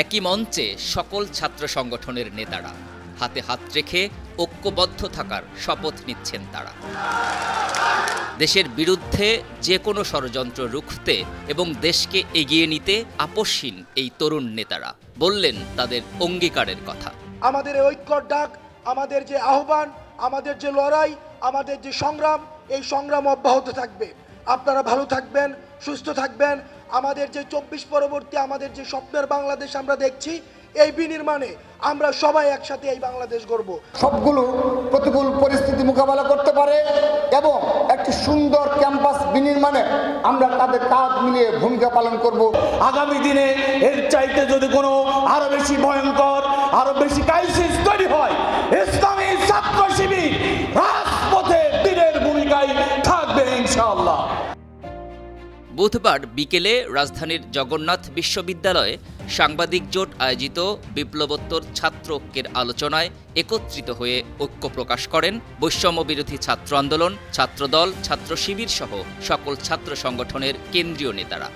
একই মঞ্চে সকল ছাত্র সংগঠনের নেতারা হাতে হাত রেখে ঐক্যবদ্ধ থাকার শপথ নিচ্ছেন তারা। দেশের বিরুদ্ধে যে কোনো ষড়যন্ত্র রুখতে এবং দেশকে এগিয়ে নিতে আপোষহীন এই তরুণ নেতারা বললেন তাদের অঙ্গীকারের কথা। আমাদের ঐক্যর ডাক, আমাদের যে আহ্বান, আমাদের যে লড়াই, আমাদের যে সংগ্রাম, এই সংগ্রাম অব্যাহত থাকবে। আপনারা ভালো থাকবেন, সুস্থ থাকবেন। আমাদের যে 24 পরবর্তী আমাদের যে স্বপ্নের বাংলাদেশ আমরা দেখছি, এই বিনির্মাণে আমরা সবাই একসাথে এই বাংলাদেশ গড়ব। সবগুলো প্রতিকূল পরিস্থিতি মোকাবেলা করতে পারে এবং একটি সুন্দর ক্যাম্পাস বিনির্মাণে আমরা তাদের কাঁধ মিলিয়ে ভূমিকা পালন করব। আগামী দিনে এর চাইতে যদি কোনো আরো বেশি ভয়ঙ্কর, আরো বেশি ক্রাইসিস তৈরি হয়, ইসলামী ছাত্র শিবির রাজপথে বীরের ভূমিকায় থাকবে ইনশাআল্লাহ। বুধবার বিকেলে রাজধানীর জগন্নাথ বিশ্ববিদ্যালয়ে সাংবাদিক জোট আয়োজিত বিপ্লবোত্তর ছাত্র ঐক্যের আলোচনায় একত্রিত হয়ে ঐক্য প্রকাশ করেন বৈষম্য বিরোধী ছাত্র আন্দোলন, ছাত্রদল, ছাত্র শিবির সহ সকল ছাত্র সংগঠনের কেন্দ্রীয় নেতারা।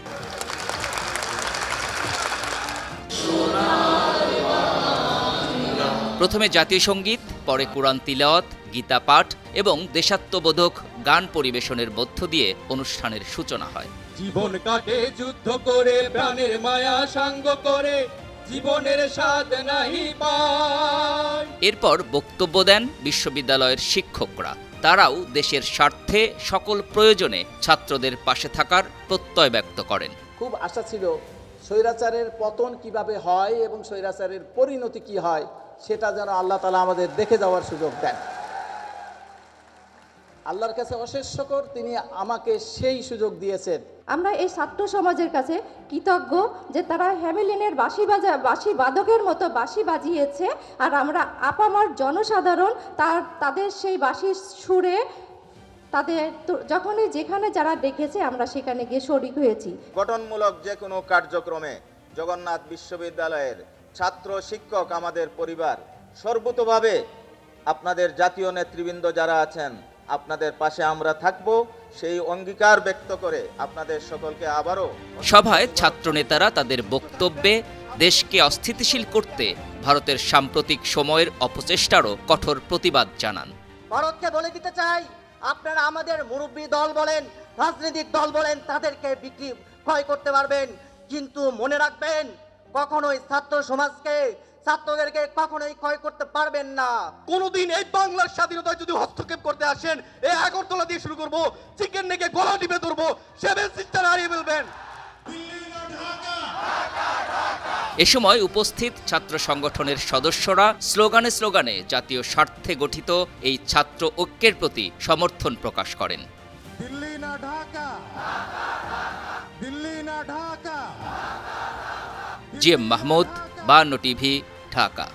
প্রথমে জাতীয় সঙ্গীত, পরে কুরআন তিলাওয়াত, গীতা পাঠ এবং দেশাত্মবোধক গান পরিবেশনের মধ্য দিয়ে অনুষ্ঠানের সূচনা হয়। জীবন কাটে যুদ্ধ করে, প্রাণের মায়া সাঙ্গ করে, জীবনের স্বাদ নাহি পায়। এরপর বক্তব্য দেন বিশ্ববিদ্যালয়ের শিক্ষকরা। তারাও দেশের স্বার্থে সকল প্রয়োজনে ছাত্রদের পাশে থাকার প্রত্যয় ব্যক্ত করেন। খুব আশা ছিল স্বৈরাচারের পতন কিভাবে হয় এবং স্বৈরাচারের পরিণতি কি হয় সেটা যেন আল্লাহ তাআলা আমাদের দেখে যাওয়ার সুযোগ দেন। আল্লাহর কাছে অশেষ শুকর, তিনি আমাকে সেই সুযোগ দিয়েছেন। আমরা এই ছাত্র সমাজের কাছে কৃতজ্ঞ যে তারা হ্যামিলিনের বাঁশি বাদকের মতো বাঁশি বাজিয়েছে, আর আমরা আপামর জনসাধারণ তাদের সেই বাঁশির সুরে তাদের যখনই যেখানে যারা দেখেছে আমরা সেখানে গিয়ে শরিক হয়েছি। গঠনমূলক যে কোনো কার্যক্রমে জগন্নাথ বিশ্ববিদ্যালয়ের ছাত্র শিক্ষক আমাদের পরিবার সর্বতোভাবে আপনাদের জাতীয় নেতৃবৃন্দ যারা আছেন আপনাদের পাশে আমরা থাকব, সেই অঙ্গীকার ব্যক্ত করে আপনাদের সকলকে আবারও। সভায় ছাত্রনেতারা তাদের বক্তব্যে দেশকে অস্থিতিশীল করতে ভারতের সাম্প্রতিক সময়ের অপচেষ্টারও কঠোর প্রতিবাদ জানান। ভারতকে বলে দিতে চাই, আপনারা আমাদের মুরব্বী দল বলেন, রাজনৈতিক দল বলেন, তাদেরকে বিক্রি ক্রয় করতে পারবেন, কিন্তু মনে রাখবেন কখনোই ছাত্র সমাজকে, ছাত্রদেরকে কখনোই ক্রয় করতে পারবেন না। কোনদিন এই বাংলার স্বাধীনতায় যদি হস্তক্ষেপ করতে আসেন, এই আগরতলা দিয়ে শুরু করব, চিকেন নেকে গলা টিপে ধরবো, 7 সিস্টার হারিয়ে ফেলবেন। এ সময় উপস্থিত ছাত্র সংগঠনের সদস্যরা স্লোগানে স্লোগানে জাতীয় স্বার্থে গঠিত এই ছাত্র ঐক্যের প্রতি সমর্থন প্রকাশ করেন। দিল্লি না ঢাকা, দিল্লি না ঢাকা। GM Mahmud, 52 TV, Dhaka.